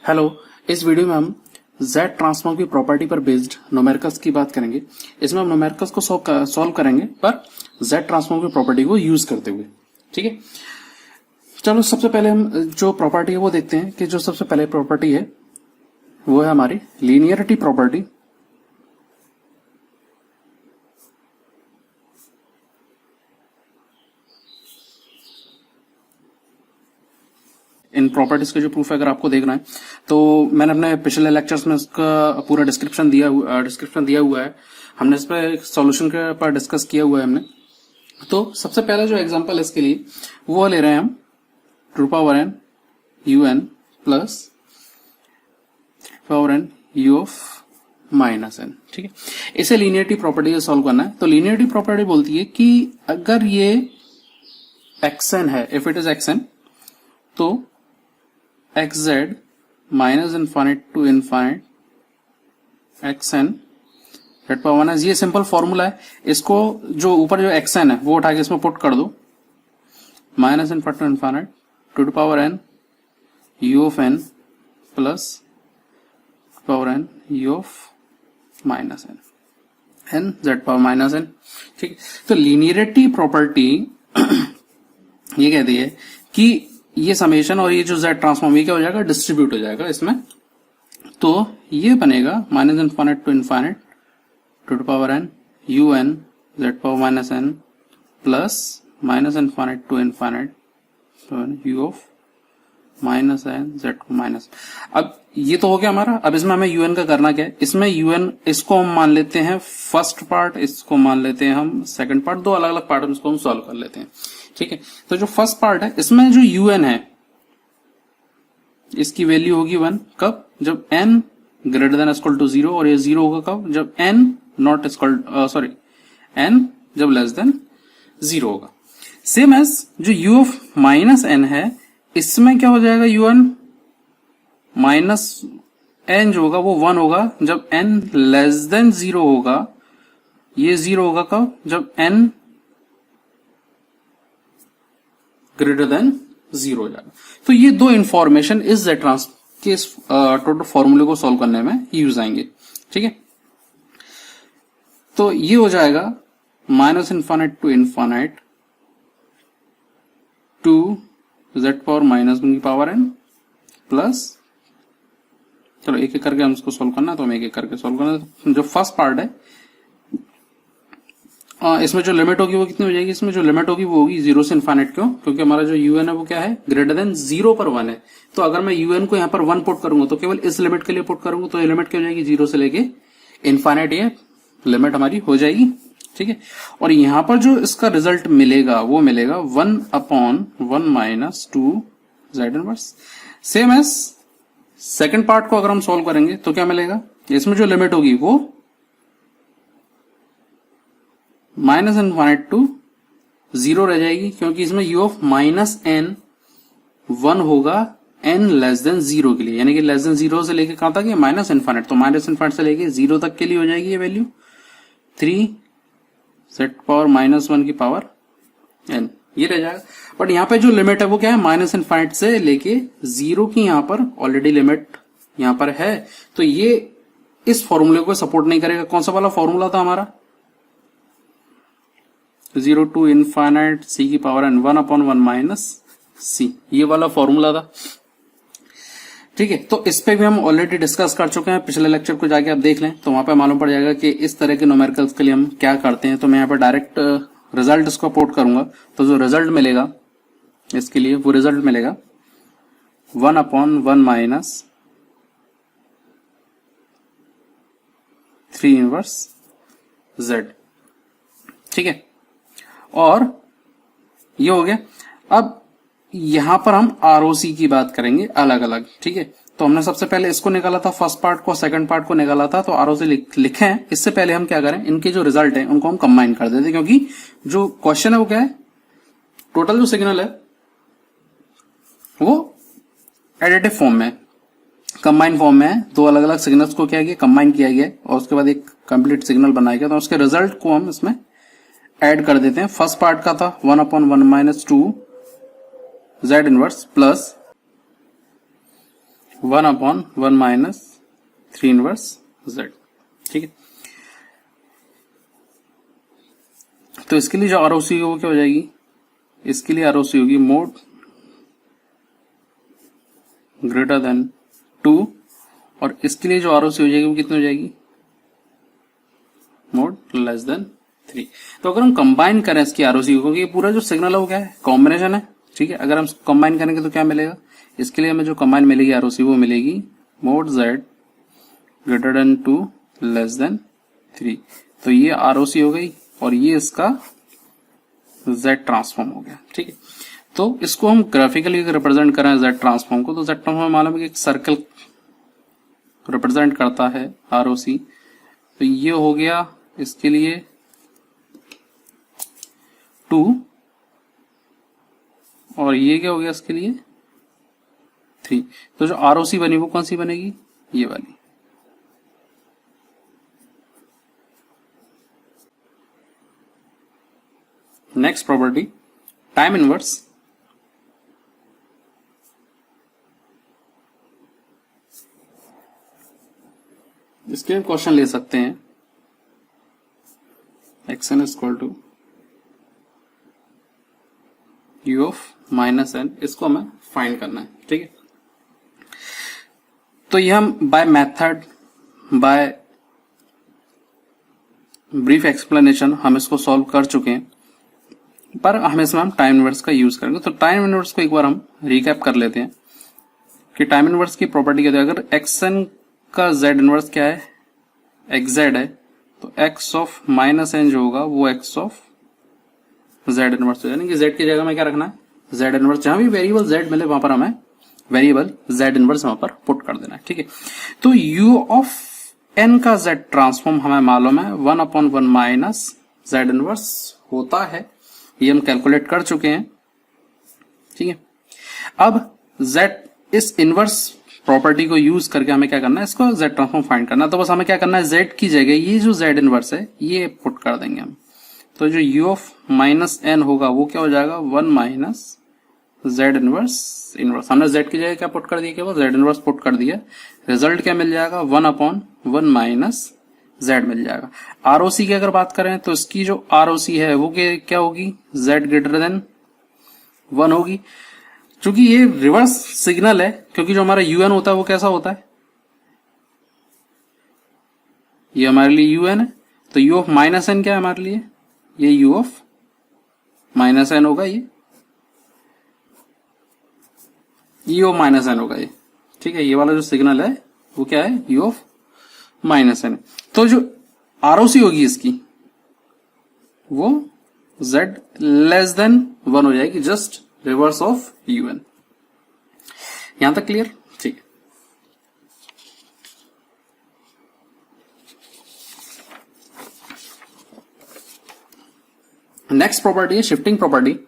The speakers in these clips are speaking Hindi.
हेलो। इस वीडियो में हम जेड ट्रांसफॉर्म की प्रॉपर्टी पर बेस्ड न्यूमेरिकल्स की बात करेंगे। इसमें हम न्यूमेरिकल्स को सॉल्व करेंगे पर जेड ट्रांसफॉर्म की प्रॉपर्टी को यूज करते हुए। ठीक है, चलो सबसे पहले हम जो प्रॉपर्टी है वो देखते हैं कि जो सबसे पहले प्रॉपर्टी है वो है हमारी लीनियरिटी प्रॉपर्टी। इन प्रॉपर्टीज के जो प्रूफ है अगर आपको देखना है तो मैंने अपने पिछले लेक्चर्स में इसका पूरा डिस्क्रिप्शन दिया हुआ है। हमने इस पर सॉल्यूशन के पर डिस्कस किया हुआ है हमने। तो सबसे पहला जो एग्जांपल है इसके लिए वो ले रहे हैं हम two power n u n plus power n u of minus n. ठीक है, इसे लीनियरिटी प्रॉपर्टी से सॉल्व करना है। तो लीनियरिटी प्रॉपर्टी बोलती है कि अगर ये एक्स एन है, if it is X N, तो X Z minus infinite to infinite X N Z power one है। ये सिंपल फॉर्मूला है। इसको जो ऊपर जो एक्स एन है वो उठा के इसमें पुट कर दो, minus infinite to infinite to the power n u of n plus power n u of minus n n Z power minus n. ठीक है, तो लीनियरिटी प्रॉपर्टी ये कहती है कि ये समेशन और ये जो जेड ट्रांसफॉर्म ये क्या हो जाएगा, डिस्ट्रीब्यूट हो जाएगा इसमें। तो ये बनेगा minus infinite to infinite to the power n u n Z power minus n plus minus infinite to infinite u of minus n z minus. अब ये तो हो गया हमारा। अब इसमें हमें यूएन का करना क्या है, इसमें यूएन इसको हम मान लेते हैं फर्स्ट पार्ट, इसको मान लेते हैं हम सेकंड पार्ट, दो अलग अलग पार्ट इसको हम सॉल्व कर लेते हैं। ठीक है, तो जो फर्स्ट पार्ट है इसमें जो यूएन है इसकी वैल्यू होगी 1 कब, जब n greater than equal to 0, और ये 0 होगा कब, जब n नॉट इक्वल n जब लेस देन 0 होगा। सेम एज जो u ऑफ माइनस n है इसमें क्या हो जाएगा, un माइनस n जो होगा वो 1 होगा जब n लेस देन 0 होगा। ये 0 होगा कब, जब n ग्रेटर देन 0 हो जाएगा। तो ये दो इंफॉर्मेशन इस जेड ट्रांस के इस टोटल फॉर्मूले को सॉल्व करने में यूज आएंगे। ठीक है, तो ये हो जाएगा minus infinite to infinite to z power minus one की पावर एन प्लस, चलो एक एक करके हम इसको सॉल्व करना है तो हम एक एक करके सॉल्व करना। जो फर्स्ट पार्ट है इसमें जो लिमिट होगी वो कितनी हो जाएगी, इसमें जो लिमिट होगी वो होगी 0 से इनफाइनाइट। क्यों, क्योंकि हमारा जो यूएन है वो क्या है, ग्रेटर देन 0 पर 1 है। तो अगर मैं यूएन को यहाँ पर 1 पुट करूंगा तो केवल इस लिमिट के लिए पुट करूंगा, तो ये लिमिट क्या हो जाएगी, 0 से लेके इनफाइनाइट ये लिमिट हमारी हो जाएगी। ठीक है, और यहां पर जो इसका रिजल्ट मिलेगा वो मिलेगा 1/1 minus 2 z inverse. Same as second part को अगर हम सोल्व करेंगे तो क्या मिलेगा, इसमें जो लिमिट होगी वो माइनस इनफाइनाइट टू 0 रह जाएगी, क्योंकि इसमें u ऑफ माइनस एन 1 होगा n लेस देन 0 के लिए, यानी कि लेस देन 0 से लेके कहां तक है, माइनस इनफाइनाइट। तो माइनस इनफाइनाइट से लेके 0 तक के लिए हो जाएगी ये वैल्यू 3 जेड पावर माइनस 1 की पावर n, ये रह जाएगा। बट यहाँ पे जो लिमिट है वो क्या है, माइनस इनफाइनाइट से लेके 0 की यहाँ पर ऑलरेडी लिमिट यहाँ पर है। तो ये इस फॉर्मूले को सपोर्ट नहीं करेगा। कौन सा वाला फॉर्मूला था हमारा, 0 टू इनफाइनाइट c की पावर n 1/1 माइनस c, ये वाला फॉर्मूला था। ठीक है, तो इस पे भी हम ऑलरेडी डिस्कस कर चुके हैं। पिछले लेक्चर को जाके आप देख लें तो वहां पे मालूम पड़ जाएगा कि इस तरह के न्यूमेरिकल्स के लिए हम क्या करते हैं। तो मैं यहाँ पर डायरेक्ट रिजल्ट इसको पुट करूंगा, तो जो रिजल्ट मिलेगा इसके लिए वो रिजल्ट मिलेगा 1/1 माइनस 3 इनवर्स z। ठीक है, और ये हो गया। अब यहां पर हम आरओसी की बात करेंगे अलग अलग। ठीक है, तो हमने सबसे पहले इसको निकाला था, फर्स्ट पार्ट को, सेकंड पार्ट को निकाला था, तो आरओसी लिखे हैं। इससे पहले हम क्या करें, इनके जो रिजल्ट है उनको हम कंबाइन कर देते हैं, क्योंकि जो क्वेश्चन है वो क्या है, टोटल जो सिग्नल है वो एडिटिव फॉर्म में, कंबाइन फॉर्म में है। दो अलग अलग सिग्नल्स को क्या किया, कंबाइन किया गया और उसके बाद एक कंप्लीट सिग्नल बनाया गया। तो उसके रिजल्ट को हम इसमें ऐड कर देते हैं। फर्स्ट पार्ट का था 1/1 minus 2 z inverse plus 1/1 minus 3 inverse z। ठीक है, तो इसके लिए जो आरओसी होगी वो क्या हो जाएगी, इसके लिए आरओसी होगी मोड ग्रेटर देन 2, और इसके लिए जो आरओसी हो जाएगी वो कितनी हो जाएगी, मोड लेस देन 3। तो अगर हम कंबाइन करें इसकी आरओसी को, क्योंकि ये पूरा जो सिग्नल है वो क्या है, कॉम्बिनेशन है। ठीक है, अगर हम कंबाइन करेंगे तो क्या मिलेगा, इसके लिए हमें जो कंबाइन मिलेगी आरओसी वो मिलेगी mode z greater than 2 less than 3। तो ये आरओसी हो गई और ये इसका z ट्रांसफॉर्म हो गया। ठीक है, तो इसको हम ग्राफिकली रिप्रेजेंट करें z ट्रांसफॉर्म को, तो z ट्रांसफॉर्म मालूम है कि एक सर्कल रिप्रेजेंट करता है आरओसी। तो ये हो गया इसके लिए 2, और ये क्या हो गया इसके लिए 3। तो जो आरओसी बनी वो कौन सी बनेगी, ये वाली। Next property time inverse. इसके क्वेश्चन ले सकते हैं, xn is equal to u of minus n, इसको हमें फाइंड करना है। ठीक है, तो ये हम by method, by brief explanation हम इसको सॉल्व कर चुके हैं, पर हम इसमें हम टाइम इनवर्स का यूज करेंगे। तो टाइम इनवर्स को एक बार हम रिकैप कर लेते हैं कि टाइम इनवर्स की प्रॉपर्टी क्या है। अगर xn का z इनवर्स क्या है, xz है, तो x ऑफ माइनस एन जो होगा वो x ऑफ z इनवर्स हो जाए। यानी कि z की जगह में क्या रखना है, z इनवर्स। जहां भी वेरिएबल z मिले वहां पर हमें वेरिएबल z इनवर्स वहां पर पुट कर देना है। ठीक है, तो u ऑफ n का z ट्रांसफॉर्म हमें मालूम है 1/1 माइनस z इनवर्स होता है, ये हम कैलकुलेट कर चुके हैं। ठीक है, अब z इस इनवर्स प्रॉपर्टी को यूज करके हमें क्या करना है, इसको z ट्रांसफॉर्म फाइंड करना है। तो बस हमें क्या करना है, z की जगह ये जो z इनवर्स है ये पुट कर देंगे हम। तो जो u ऑफ माइनस n होगा वो क्या हो जाएगा, 1 माइनस z इनवर्स। हमने z की जगह क्या पुट कर दिया, केवल z इनवर्स पुट कर दिया। रिजल्ट क्या मिल जाएगा, 1/1 माइनस z मिल जाएगा। आरओसी की अगर बात करें तो इसकी जो आरओसी है वो क्या होगी, z ग्रेटर देन 1 होगी। चूंकि ये रिवर्स सिग्नल है, क्योंकि जो हमारा un होता है वो कैसा होता है, ये हमारे लिए un है। तो u ऑफ माइनस एन क्या है हमारे लिए, ये u ऑफ माइनस एन होगा, ये u ऑफ माइनस एन होगा ये। ठीक है, ये वाला जो सिग्नल है वो क्या है, u ऑफ माइनस एन। तो जो आरओसी होगी इसकी वो z लेस देन 1 हो जाएगी, जस्ट रिवर्स ऑफ un। यहां तक क्लियर। ठीक है, नेक्स्ट प्रॉपर्टी है शिफ्टिंग प्रॉपर्टी।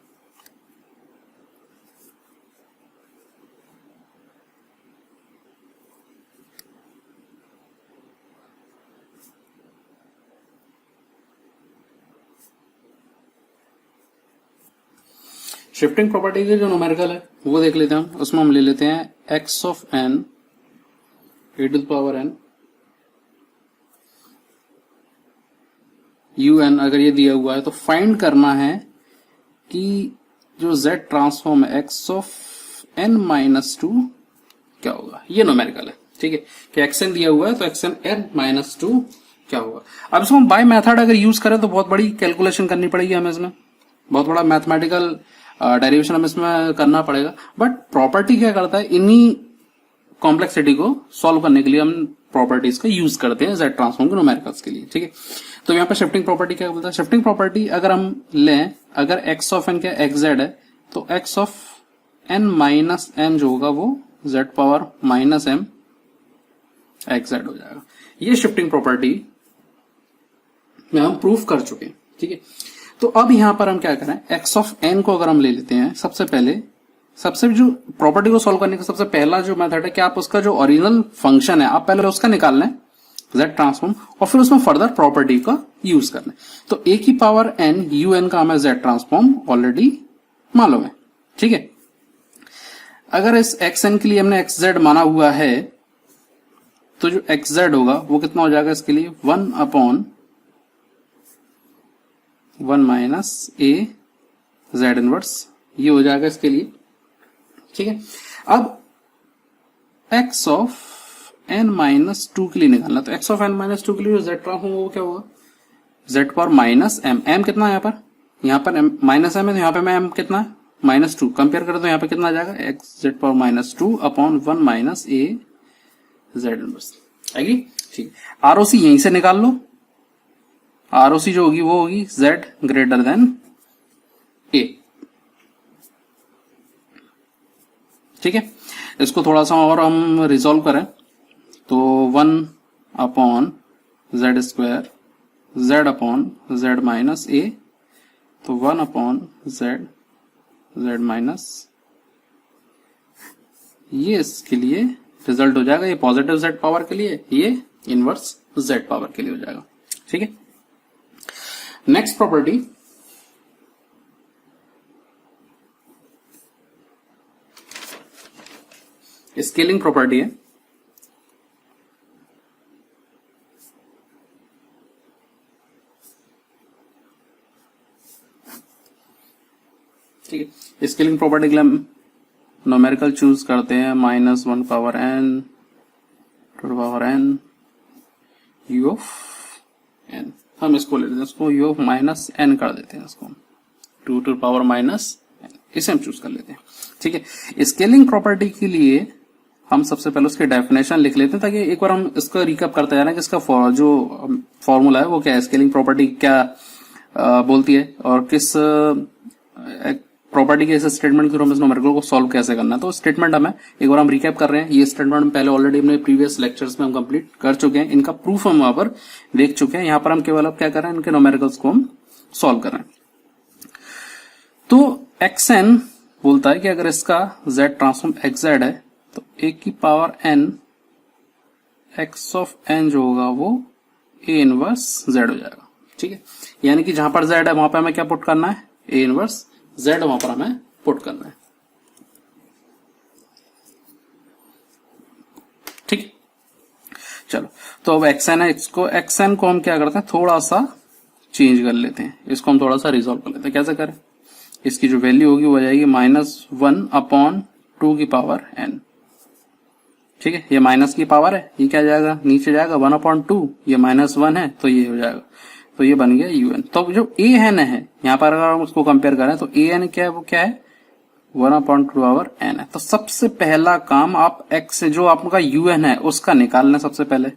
शिफ्टिंग प्रॉपर्टी की जो न्यूमेरिकल है वो देख लेते हैं हम। उसमें हम ले लेते हैं x of n e to the power n un। अगर ये दिया हुआ है तो फाइंड करना है कि जो z ट्रांसफॉर्म है x ऑफ n माइनस 2 क्या होगा, ये न्यूमेरिकल है। ठीक है, कि xn दिया हुआ है तो xn n माइनस 2 क्या होगा। अब इसको हम बाय मेथड अगर यूज करें तो बहुत बड़ी कैलकुलेशन करनी पड़ेगी हमें, इसमें बहुत बड़ा मैथमेटिकल डेरिवेशन हमें इसमें करना पड़ेगा। बट प्रॉपर्टी क्या करता है, इन्हीं कॉम्प्लेक्सिटी को सॉल्व करने के लिए हम प्रॉपर्टीज का यूज करते हैं z ट्रांसफॉर्म के न्यूमेरिकल्स के लिए। ठीक है, तो यहाँ पे शिफ्टिंग प्रॉपर्टी क्या बोलता है, शिफ्टिंग प्रॉपर्टी अगर हम लें, अगर x ऑफ n क्या xz है तो x of n minus n जो होगा वो z power minus m xz हो जाएगा। ये शिफ्टिंग प्रॉपर्टी में हम प्रूफ कर चुके हैं। ठीक है, तो अब यहां पर हम क्या करें, x ऑफ n को अगर हम ले लेते हैं, सबसे जो प्रॉपर्टी को सॉल्व करने का सबसे पहला जो मेथड है कि आप उसका जो ओरिजिनल फंक्शन है आप पहले उसका निकाल लें z ट्रांसफॉर्म, और फिर उसमें फर्दर प्रॉपर्टी का यूज कर लें। तो a की पावर n un का हमें z ट्रांसफॉर्म ऑलरेडी मालूम है। ठीक है, अगर इस xn के लिए हमने xz माना हुआ है तो जो xz होगा वो कितना हो जाएगा इसके लिए 1/1 माइनस a z इनवर्स, ये हो जाएगा इसके लिए। ठीक है, अब x ऑफ n माइनस 2 के लिए निकालना, तो x ऑफ n माइनस 2 के लिए जो z ट्रांसफॉर्म होगा क्या होगा, z power minus m, m कितना है यहाँ पर m माइनस m है, तो यहाँ पे मैं m कितना है -2, कंपेयर करें तो यहाँ पे कितना आ जाएगा x z power -2 upon 1 minus a z inverse, आएगी। ठीक, ROC यहीं से निकाल लो, ROC जो होगी वो होगी z ग्रेटर देन a। ठीक है, इसको थोड़ा सा और हम रिजॉल्व करें तो 1 upon z square z upon z minus a, तो 1 अपॉन z माइनस, ये इसके लिए रिजल्ट हो जाएगा, ये पॉजिटिव z पावर के लिए, ये इनवर्स z पावर के लिए हो जाएगा। ठीक है, नेक्स्ट प्रॉपर्टी, स्केलिंग प्रॉपर्टी है। ठीक है, स्केलिंग प्रॉपर्टी के लिए हम न्यूमेरिकल चूज करते हैं -1 power n to the power n u of n, हम इसको ले लेते हैं, इसको u ऑफ माइनस n कर देते हैं, इसको 2 to the power minus n, इसे हम चूज कर लेते हैं। ठीक है, स्केलिंग प्रॉपर्टी के लिए हम सबसे पहले उसकी डेफिनेशन लिख लेते हैं ताकि एक बार हम इसका रिकैप करते जाना कि इसका जो फॉर्मूला है वो क्या है, स्केलिंग प्रॉपर्टी क्या बोलती है और किस प्रॉपर्टी के इस स्टेटमेंट के थ्रू हम इस न्यूमेरिकल को सॉल्व कैसे करना है। तो स्टेटमेंट हमें एक बार हम रिकैप कर रहे हैं, ये स्टेटमेंट पहले ऑलरेडी हमने प्रीवियस लेक्चर्स में हम कंप्लीट कर चुके हैं, इनका प्रूफ हम वहां पर देख चुके हैं, यहाँ पर हम केवल अब क्या कर रहे हैं, इनके न्यूमेरिकल्स को हम सॉल्व कर रहे हैं। तो xn बोलता है कि अगर इसका z ट्रांसफॉर्म xz है तो a की power n x of n जो होगा वो a इनवर्स z हो जाएगा। ठीक है, यानी कि जहां पर z है वहां पर हमें क्या पुट करना है, a इनवर्स z वहां पर हमें पुट करना है। ठीक, चलो, तो अब xn है, xn को हम क्या करते हैं, थोड़ा सा चेंज कर लेते हैं, इसको हम थोड़ा सा रिजॉल्व कर लेते हैं। कैसे करें, इसकी जो वैल्यू होगी वो जाएगी -1 अपॉन 2 की पावर n। ठीक है, ये माइनस की पावर है, ये क्या जाएगा, नीचे जाएगा 1 अपॉन 2, ये -1 है तो ये हो जाएगा, तो ये बन गया un। तो जो a n है यहाँ पर अगर हम उसको कंपेयर करें तो a n क्या है, वो क्या है 1 अपॉन 2 पावर n है। तो सबसे पहला काम आप x जो आपका un है उसका निकालना सबसे पहले।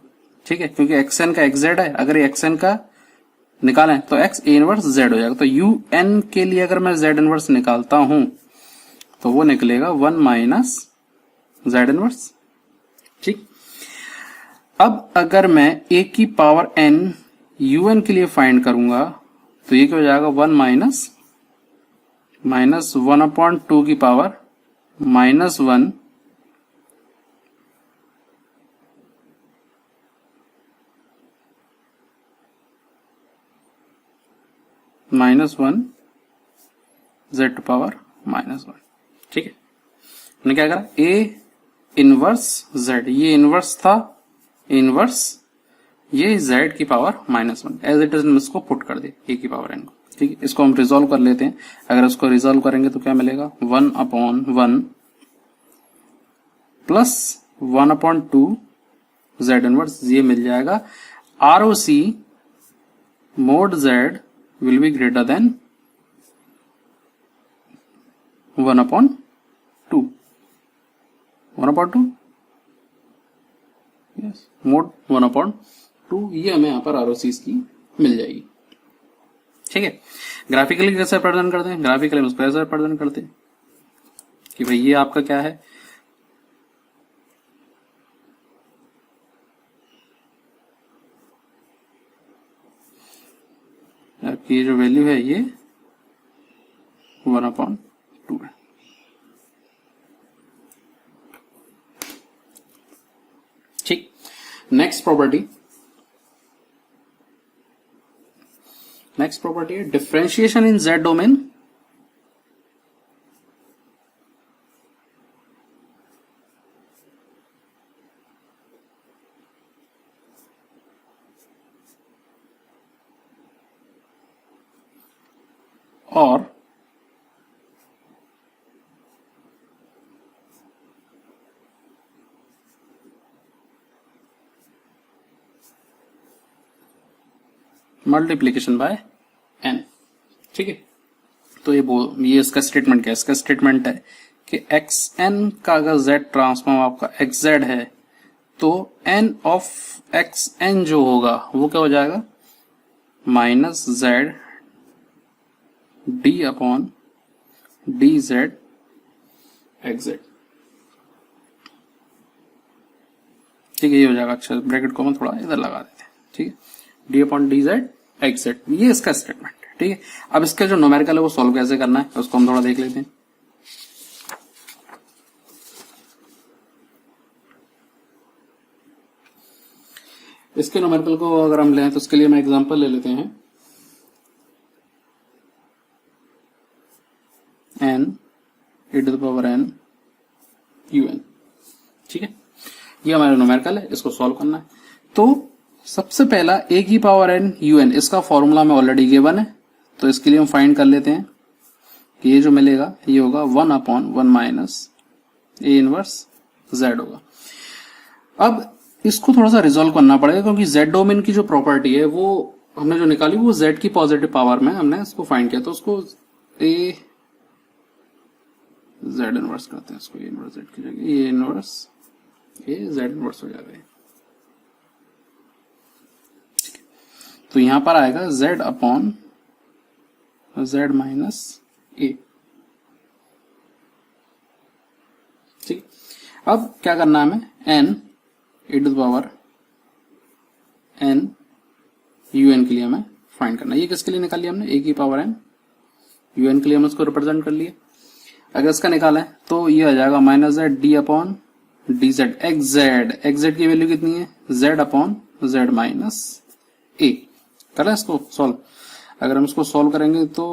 ठीक है, क्योंकि xn का xz है, अगर ये xn का निकालें तो x a इनवर्स z हो जाएगा। तो un के लिए अगर मैं z इनवर्स निकालता हूं तो वो निकलेगा 1 माइनस z इनवर्स। ठीक, अब अगर मैं a की पावर n un के लिए फाइंड करूंगा तो ये क्या हो जाएगा, 1 माइनस 1 अपॉन 2 की पावर -1 -1 z टू पावर -1। ठीक है, मैंने क्या करा, a इनवर्स z, ये इनवर्स था, इनवर्स ये z की पावर -1 एज इट इज इसको पुट कर दे a की पावर n को। ठीक है, इसको हम रिजॉल्व कर लेते हैं। अगर इसको रिजॉल्व करेंगे तो क्या मिलेगा, 1 upon 1 plus 1 upon 2 z inverse, ये मिल जाएगा। ROC mode z will be greater than 1 upon 2, 1 upon 2, yes, mode 1 upon 2, ये हमें यहाँ पर ROC की मिल जाएगी। ठीक है, ग्राफिकली कैसे रिप्रेजेंट करते हैं, ग्राफिकली हम इसको ऐसे रिप्रेजेंट करते हैं कि भाई ये आपका क्या है, आपकी जो वैल्यू है ये 1 अपॉन 2 है। ठीक, नेक्स्ट प्रॉपर्टी है डिफरेंशिएशन इन z डोमेन और मल्टीप्लीकेशन बाय n। ठीक है, तो ये इसका स्टेटमेंट क्या है? इसका स्टेटमेंट है कि xn का अगर z ट्रांसफॉर्म आपका xz है तो n ऑफ xn जो होगा वो क्या हो जाएगा? Minus z d upon dz xz। ठीक है, ये हो जाएगा। अच्छा, ब्रैकेट को हम थोड़ा इधर लगा देते हैं। ठीक है, d अपॉन dz xz, ये इसका स्टेटमेंट है। ठीक है, अब इसका जो न्यूमेरिकल है वो सॉल्व कैसे करना है उसको हम थोड़ा देख लेते हैं। इसके न्यूमेरिकल को अगर हम लें तो उसके लिए मैं एग्जांपल ले लेते हैं। n e to the power n un। ठीक है, ये हमारा न्यूमेरिकल है, इसको सॉल्व करना है। तो सबसे पहला a की पावर n un, इसका फॉर्मूला में ऑलरेडी गिवन है, तो इसके लिए हम फाइंड कर लेते हैं कि ये जो मिलेगा ये होगा 1 upon 1 minus a inverse z होगा। अब इसको थोड़ा सा रिजोल्व करना पड़ेगा क्योंकि z डोमेन की जो प्रॉपर्टी है वो हमने जो निकाली वो z की पॉजिटिव पावर में हमने इसको फाइंड किया, तो उसको a z इनवर्स करते हैं, इसको a इनवर्स z की जगह a inverse a z inverse हो जाएगा। तो यहां पर आएगा z upon z minus a। ठीक, अब क्या करना है हमें? n e to the power n un के लिए हमें फाइंड करना है। ये किसके लिए निकाल लिया हमने? a की पावर n un के लिए हमने इसको रिप्रेजेंट कर लिया। अगर इसका निकाला है तो ये आ जाएगा minus z d upon dz xz की वैल्यू कितनी है? z upon z minus a। करें इसको सॉल्व। अगर हम इसको सॉल्व करेंगे तो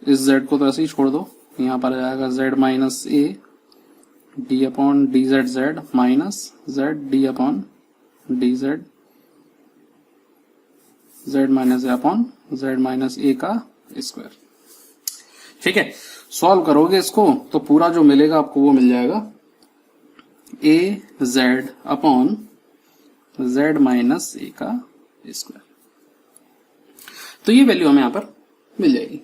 इस z को तो ऐसे ही छोड़ दो, यहां पर आ जाएगा z minus a d upon dz z minus z d upon dz z minus a upon z minus a का स्क्वायर। ठीक है, सॉल्व करोगे इसको तो पूरा जो मिलेगा आपको वो मिल जाएगा a z upon z minus a का स्क्वायर। तो ये वैल्यू हमें यहां पर मिल जाएगी।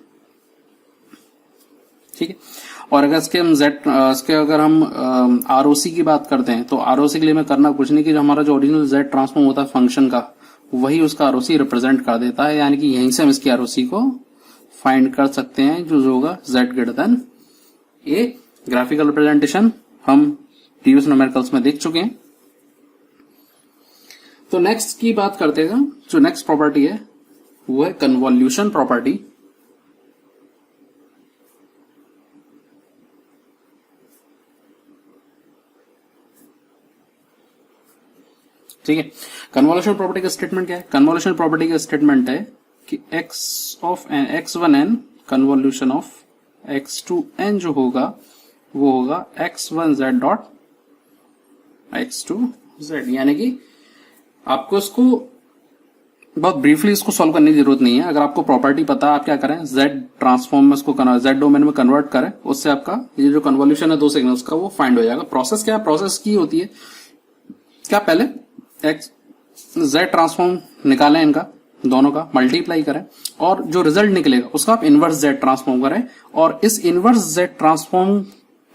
ठीक है, और अगर इसके अगर हम आरओसी की बात करते हैं तो आरओसी के लिए हमें करना कुछ नहीं कि जो हमारा जो ओरिजिनल z ट्रांसफॉर्म होता है फंक्शन का वही उसका आरओसी रिप्रेजेंट कर देता है, यानी कि यहीं से हम इसकी आरओसी को फाइंड कर सकते हैं जो होगा z greater than a। Graphical representation हम प्रीवियस न्यूमेरिकल्स में देख चुके हैं। तो नेक्स्ट की बात करते हैं, जो नेक्स्ट प्रॉपर्टी है वो है कन्वॉल्यूशन प्रॉपर्टी। ठीक है, कन्वॉल्यूशन प्रॉपर्टी का स्टेटमेंट क्या है? कन्वॉल्यूशन प्रॉपर्टी का स्टेटमेंट है कि x1n कन्वॉल्यूशन ऑफ x2n जो होगा वो होगा x1z डॉट x2z। यानी कि आपको इसको बहुत ब्रीफली इसको सॉल्व करने की जरूरत नहीं है। अगर आपको प्रॉपर्टी पता है, आप क्या करें, z ट्रांसफॉर्म में इसको z डोमेन में कन्वर्ट करें, उससे आपका ये जो कन्वॉल्यूशन है दो सिग्नल्स का वो फाइंड हो जाएगा। प्रोसेस क्या है? प्रोसेस की होती है क्या, पहले z ट्रांसफॉर्म निकालें, इनका दोनों का मल्टीप्लाई करें और जो रिजल्ट निकलेगा उसका आप इनवर्स z ट्रांसफॉर्म करें। और इस इनवर्स z ट्रांसफॉर्म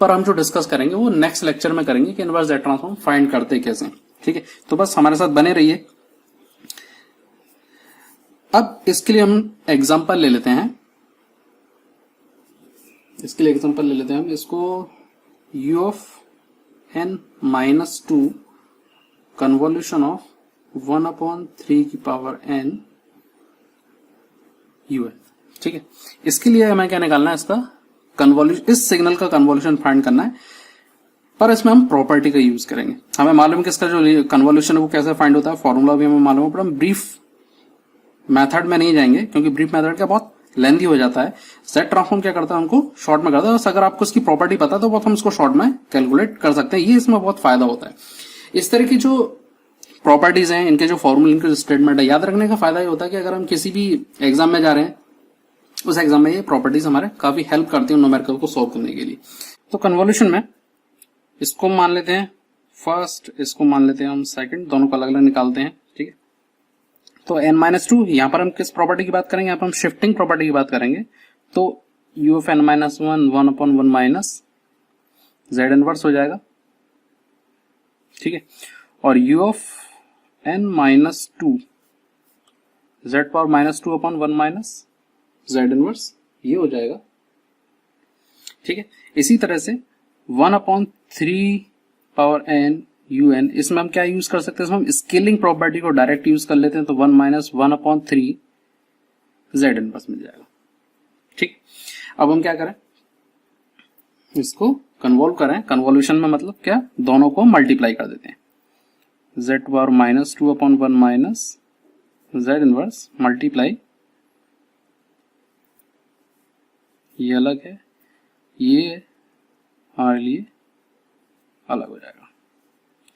पर हम जो डिस्कस करेंगे वो नेक्स्ट लेक्चर में करेंगे कि इनवर्स z ट्रांसफॉर्म फाइंड करते कैसे। ठीक है, तो बस हमारे साथ बने रहिए। अब इसके लिए हम एग्जांपल ले लेते हैं। इसके लिए एग्जांपल ले लेते हैं हम इसको u of n minus 2 convolution of 1 upon 3 की पावर n un। ठीक है, इसके लिए हमें क्या निकालना है? इसका कन्वॉल्यूशन, इस सिग्नल का कन्वॉल्यूशन फाइंड करना है, पर इसमें हम प्रॉपर्टी का यूज करेंगे। हमें मालूम है कि इसका जो कन्वॉल्यूशन है वो कैसे फाइंड होता है, फॉर्मूला भी हमें मालूम है, पर हम ब्रीफ मेथड में नहीं जाएंगे क्योंकि ब्रीफ मेथड क्या बहुत लेंथी हो जाता है। z ट्रांसफॉर्म क्या करता है, हमको शॉर्ट में करता है। अगर आपको इसकी प्रॉपर्टी पता है तो बहुत हम इसको शॉर्ट में कैलकुलेट कर सकते हैं। ये इसमें बहुत फायदा होता है। इस तरह की जो प्रॉपर्टीज हैं, इनके जो फॉर्मूले, इनके जो स्टेटमेंट है, याद रखने का फायदा ये होता है कि अगर हम किसी भी एग्जाम में जा रहे हैं उस एग्जाम में ये प्रॉपर्टीज हमारे काफी हेल्प करती है न्यूमेरिकल को सॉल्व करने के लिए। तो कन्वोल्यूशन में इसको मान लेते हैं फर्स्ट, इसको मान लेते हैं हम सेकंड, दोनों को अलग अलग निकालते हैं, ठीक है। तो n-2 यहां पर हम किस प्रॉपर्टी की बात करेंगे, यहां पर हम शिफ्टिंग प्रॉपर्टी की बात करेंगे। तो u of n-1 1/1 minus z inverse हो जाएगा, ठीक है। और u of n-2 z power -2/1 minus z inverse ये हो जाएगा, ठीक है। इसी तरह से 1/3 पावर n un, इसमें हम क्या यूज कर सकते हैं, इसमें हम स्केलिंग प्रॉपर्टी को डायरेक्ट यूज कर लेते हैं। तो 1 - 1/3 z इनवर्स मिल जाएगा, ठीक। अब हम क्या करें, इसको कन्वॉल्व करें। कन्वॉल्यूशन में मतलब क्या, दोनों को मल्टीप्लाई कर देते हैं। z power -2/1 minus z inverse multiply, ये अलग है, ये हमारे लिए अलग हो जाएगा,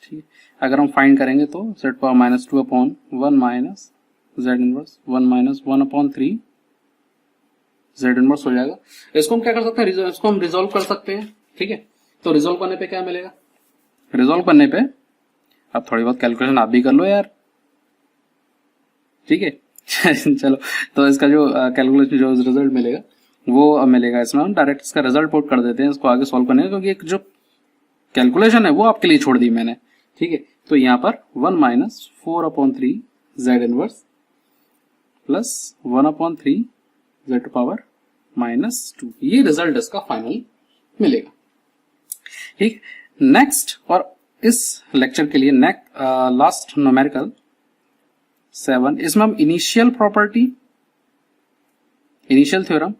ठीक है। अगर हम फाइंड करेंगे तो z power -2/1 minus z inverse 1 - 1/3 z inverse हो जाएगा। इसको हम क्या कर सकते हैं, इसको हम रिजोल्व कर सकते हैं, ठीक है। तो रिजोल्व करने पे क्या मिलेगा, रिजोल्व करने पे अब थोड़ी बहुत कैलकुलेशन आप भी कर लो यार, ठीक है। चलो, तो इसका जो कैलकुलेशन जो रिजल्ट मिलेगा वो अब मिलेगा, इसमें हम डायरेक्ट इसका रिजल्ट पुट कर देते हैं इसको आगे सॉल्व करने का, क्योंकि एक जो कैलकुलेशन है वो आपके लिए छोड़ दी मैंने, ठीक है। तो यहां पर 1 - 4/3 z inverse plus 1/3 z power -2, ये रिजल्ट इसका फाइनल मिलेगा, ठीक। नेक्स्ट, और इस लेक्चर के लिए लास्ट न्यूमेरिकल 7, इसमें हम initial property, initial theorem,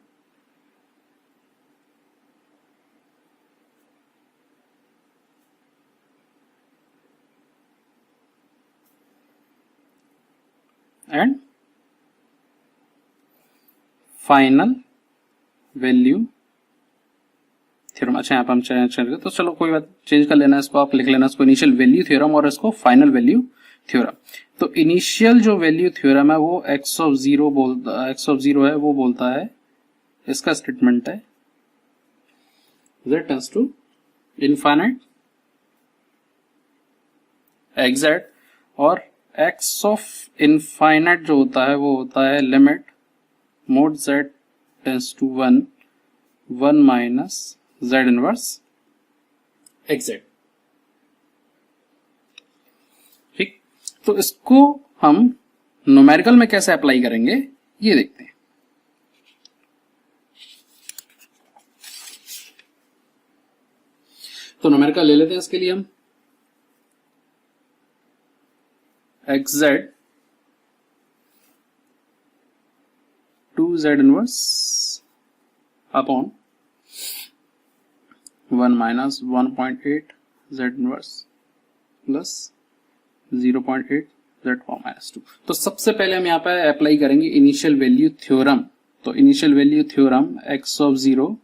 and final value theorem. अच्छा, यहां पर हम चेंज करेंगे तो चलो कोई बात, चेंज कर लेना इसको, आप लिख लेना इसको इनिशियल वैल्यू थ्योरम और इसको फाइनल वैल्यू थ्योरम। तो इनिशियल जो वैल्यू थ्योरम है वो x ऑफ 0 है, वो बोलता है, इसका स्टेटमेंट है z tends to infinite exact, और x ऑफ इनफाइनाइट जो होता है वो होता है limit mod z tends to 1 minus z inverse exact, ठीक। तो इसको हम न्यूमेरिकल में कैसे अप्लाई करेंगे ये देखते हैं। तो न्यूमेरिकल ले लेते हैं, इसके लिए हम exact 2z inverse upon 1 minus 1.8 z inverse plus 0.8 z power -2। तो सबसे पहले हम यहां पर अप्लाई करेंगे इनिशियल वैल्यू थ्योरम। तो initial value theorem x of 0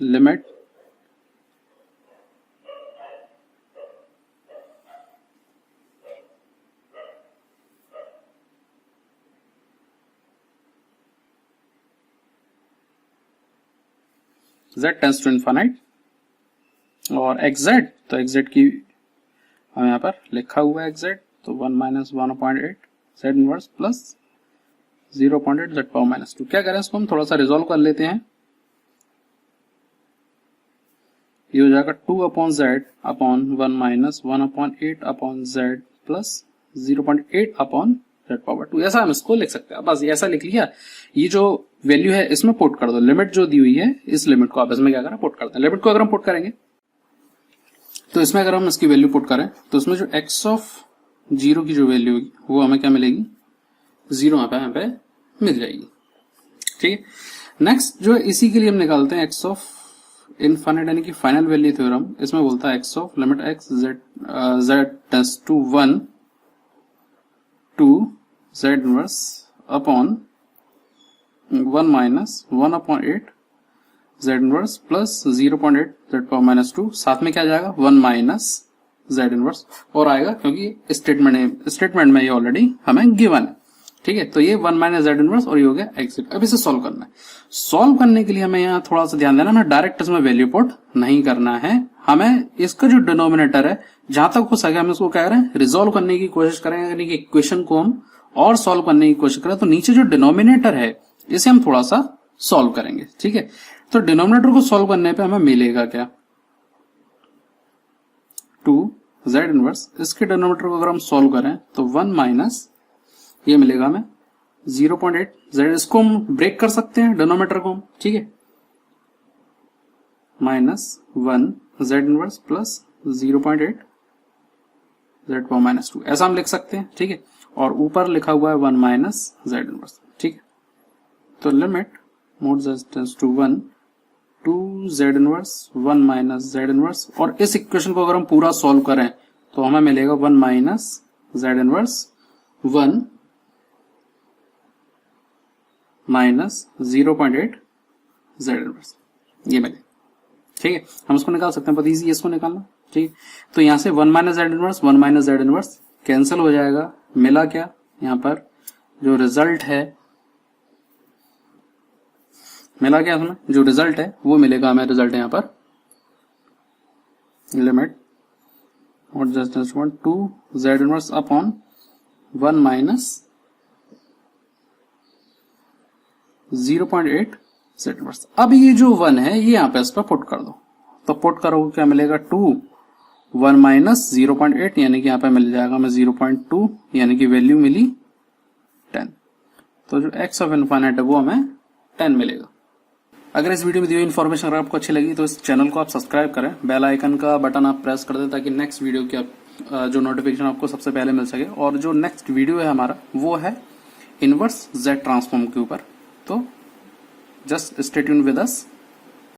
limit z tends to infinite, और एग्जैक्ट, तो एग्जैक्ट की हम यहां पर लिखा हुआ है एग्जैक्ट, तो 1 minus 1.8 z inverse plus 0.8 z power -2। क्या करें, इसको हम थोड़ा सा रिजोल्व कर लेते हैं। ये हो जाएगा 2/z upon 1 minus 1/8 upon z plus 0.8 upon z power 2। ऐसा हम इसको लिख सकते हैं, बस ऐसा लिख लिया। ये जो वैल्यू है इसमें पुट कर दो, लिमिट जो दी हुई है इस लिमिट को आप इसमें क्या करें, पुट करते हैं। लिमिट को अगर हम पुट करेंगे तो इसमें अगर हम इसकी वैल्यू पुट करें तो इसमें जो x ऑफ 0 की जो वैल्यू होगी वो हमें क्या मिलेगी, 0 यहाँ पे मिल जाएगी, ठीक है। नेक्स्ट जो इसी के लिए हम निकालते हैं x ऑफ इनफाइनाइट यानी कि फाइनल वैल्यू थ्योरम, इसमें बोलता है x of limit x z tends to 1 to z inverse upon 1 minus 1/8 z inverse plus 0.8 z power -2, साथ में क्या जाएगा 1 माइनस z इनवर्स और आएगा, क्योंकि स्टेटमेंट में ये ऑलरेडी हमें गिवन है। ठीक है, तो ये 1 माइनस जेड इनवर्स और ये हो गया एक्स। अब इसे सॉल्व करना है। सॉल्व करने के लिए हमें यहाँ थोड़ा सा ध्यान देना, हमें डायरेक्ट इसमें वैल्यू पुट नहीं करना है, हमें इसका जो डिनोमिनेटर है जहां तक हो सके हम इसको क्या करें, रिजोल्व करने की कोशिश करें, यानी कि इक्वेशन को हम और सॉल्व करने की कोशिश करें। तो नीचे जो डिनोमिनेटर है इसे हम थोड़ा सा सॉल्व करेंगे। ठीक है, तो डिनोमिनेटर को सॉल्व करने पे हमें मिलेगा क्या, 2 जेड इनवर्स। इसके डिनोमिनेटर को अगर हम सॉल्व करें तो 1 माइनस ये मिलेगा हमें 0.8 जेड। इसको हम ब्रेक कर सकते हैं डिनोमिनेटर को, ठीक है, minus 1 Z inverse plus 0.8 Z power minus 2, ऐसा हम लिख सकते हैं। ठीक है, और ऊपर लिखा हुआ है 1 माइनस जेड इनवर्स। ठीक है, तो limit mod z tends to 1 2 z inverse 1 minus z inverse, और इस इक्वेशन को अगर हम पूरा सॉल्व करें तो हमें मिलेगा 1 minus z inverse 1 minus 0.8 Z inverse, ये मिले। ठीक है, हम इसको निकाल सकते हैं, बहुत इजी है इसको निकालना। ठीक है, तो यहां से 1 minus z inverse 1 minus z inverse cancel हो जाएगा। मिला क्या, यहां पर जो रिजल्ट है, मिला क्या हमें, जो रिजल्ट है वो मिलेगा हमें। रिजल्ट है यहां पर लिमिट और just 2 z inverse upon 1 minus 0.8 Z inverse. अब ये जो 1 है ये यहां पे इस पर पुट कर दो, तो पुट करोगे क्या मिलेगा, 2 1 माइनस 0.8, यानी कि यहां पे मिल जाएगा हमें 0.2, यानी कि वैल्यू मिली 10। तो जो x ऑफ इनफाइनाइट है वो हमें 10 मिलेगा। अगर इस वीडियो में दी हुई इन्फॉर्मेशन अगर आपको अच्छी लगी तो इस चैनल को आप सब्सक्राइब करें, बेल आइकन का बटन आप प्रेस कर दें ताकि नेक्स्ट वीडियो की जो नोटिफिकेशन आपको सबसे पहले मिल सके। और जो नेक्स्ट वीडियो है हमारा वो है इनवर्स जेड ट्रांसफॉर्म के ऊपर, तो just stay tuned with us.